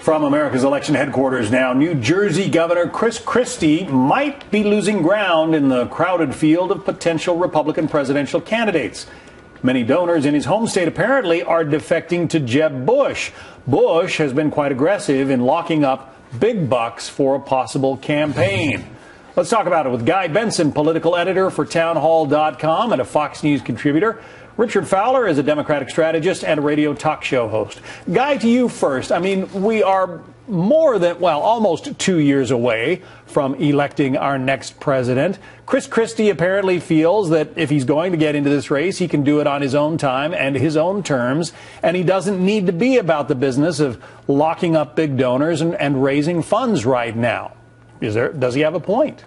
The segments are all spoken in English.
From America's election headquarters now, New Jersey Governor Christie might be losing ground in the crowded field of potential Republican presidential candidates. Many donors in his home state apparently are defecting to Jeb Bush. Bush has been quite aggressive in locking up big bucks for a possible campaign. Let's talk about it with Guy Benson, political editor for townhall.com and a Fox News contributor. Richard Fowler is a Democratic strategist and a radio talk show host. Guy, to you first. I mean, we are more than, well, almost 2 years away from electing our next president. Christie apparently feels that if he's going to get into this race, he can do it on his own time and his own terms, and he doesn't need to be about the business of locking up big donors and raising funds right now. Does he have a point?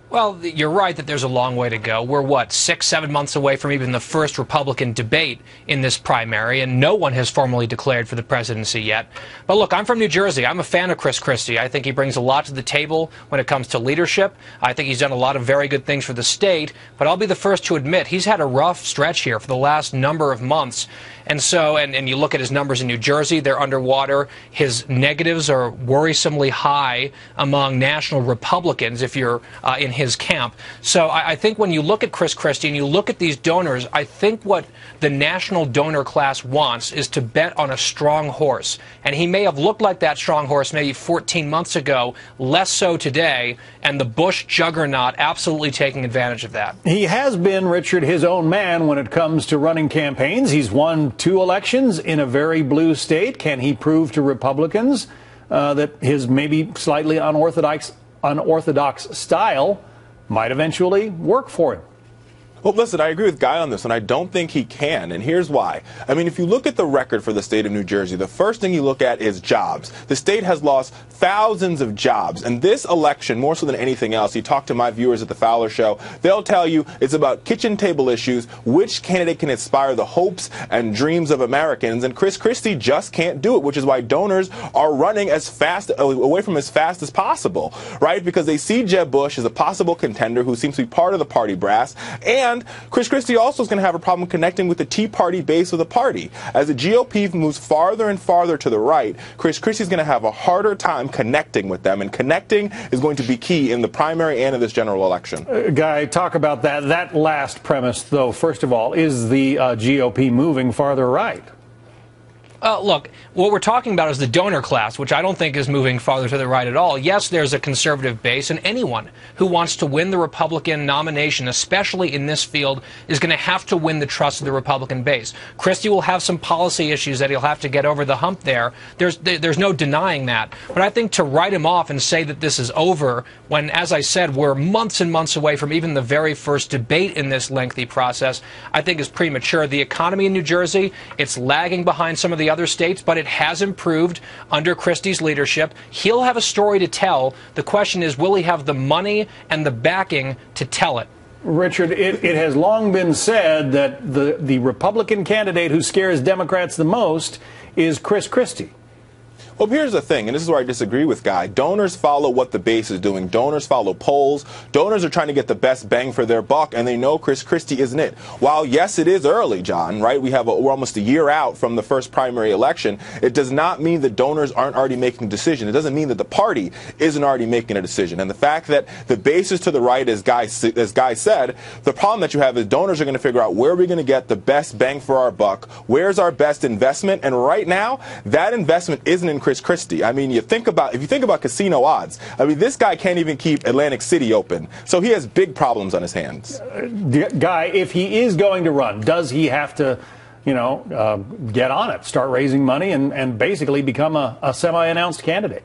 Well, you're right that there's a long way to go. We're, what, 6, 7 months away from even the first Republican debate in this primary, and no one has formally declared for the presidency yet. But look, I'm from New Jersey. I'm a fan of Christie. I think he brings a lot to the table when it comes to leadership. I think he's done a lot of very good things for the state, but I'll be the first to admit he's had a rough stretch here for the last number of months. And so, and you look at his numbers in New Jersey, they're underwater. His negatives are worrisomely high among national Republicans if you're in his camp. So I think when you look at Christie and you look at these donors, I think what the national donor class wants is to bet on a strong horse. And he may have looked like that strong horse maybe 14 months ago, less so today, and the Bush juggernaut absolutely taking advantage of that. He has been, Richard, his own man when it comes to running campaigns. He's won 2 elections in a very blue state. Can he prove to Republicans that his maybe slightly unorthodox style might eventually work for him? Well, listen, I agree with Guy on this, and I don't think he can, and here's why. I mean, if you look at the record for the state of New Jersey, the first thing you look at is jobs. The state has lost thousands of jobs, and this election, more so than anything else, you talk to my viewers at the Fowler Show, they'll tell you it's about kitchen table issues, which candidate can inspire the hopes and dreams of Americans, and Christie just can't do it, which is why donors are running as fast away from as fast as possible, right? Because they see Jeb Bush as a possible contender who seems to be part of the party brass, and Christie also is going to have a problem connecting with the Tea Party base of the party. As the GOP moves farther and farther to the right, Christie is going to have a harder time connecting with them, and connecting is going to be key in the primary and in this general election. Guy, talk about that last premise, though. First of all, is the GOP moving farther right? Look, what we're talking about is the donor class, which I don't think is moving farther to the right at all. Yes, there's a conservative base, and anyone who wants to win the Republican nomination, especially in this field, is going to have to win the trust of the Republican base. Christie will have some policy issues that he'll have to get over the hump there. There's no denying that. But I think to write him off and say that this is over when, as I said, we're months and months away from even the very first debate in this lengthy process, I think is premature. The economy in New Jersey, it's lagging behind some of the other states, but it has improved under Christie's leadership. He'll have a story to tell. The question is, will he have the money and the backing to tell it? Richard, it has long been said that the Republican candidate who scares Democrats the most is Christie. Well, here's the thing, and this is where I disagree with Guy. Donors follow what the base is doing. Donors follow polls. Donors are trying to get the best bang for their buck, and they know Christie isn't it. While, yes, it is early, John, right? We're almost a year out from the first primary election. It does not mean that donors aren't already making a decision. It doesn't mean that the party isn't already making a decision. And the fact that the base is to the right, as Guy said, the problem that you have is donors are going to figure out where we're going to get the best bang for our buck, where's our best investment, and right now, that investment isn't in Christie. I mean, if you think about casino odds, I mean, this guy can't even keep Atlantic City open. So he has big problems on his hands. Guy, if he is going to run, does he have to, get on it, start raising money, and basically become a semi-announced candidate?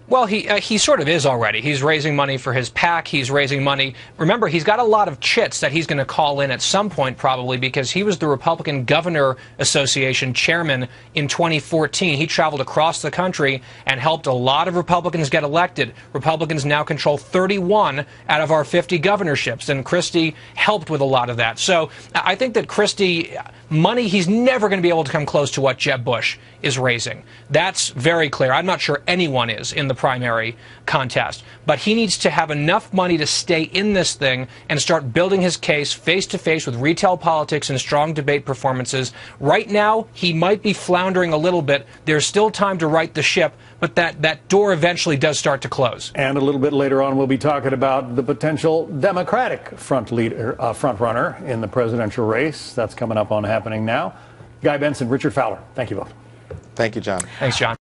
Well, he sort of is already. He's raising money for his PAC. He's raising money. Remember, he's got a lot of chits that he's going to call in at some point probably because he was the Republican Governor Association chairman in 2014. He traveled across the country and helped a lot of Republicans get elected. Republicans now control 31 out of our 50 governorships, and Christie helped with a lot of that. So I think that Christie, money, he's never going to be able to come close to what Jeb Bush is raising. That's very clear. I'm not sure anyone is in the primary contest. But he needs to have enough money to stay in this thing and start building his case face-to-face with retail politics and strong debate performances. Right now, he might be floundering a little bit. There's still time to right the ship, but that door eventually does start to close. And a little bit later on, we'll be talking about the potential Democratic front-runner in the presidential race. That's coming up on Happening Now. Guy Benson, Richard Fowler, thank you both. Thank you, John. Thanks, John.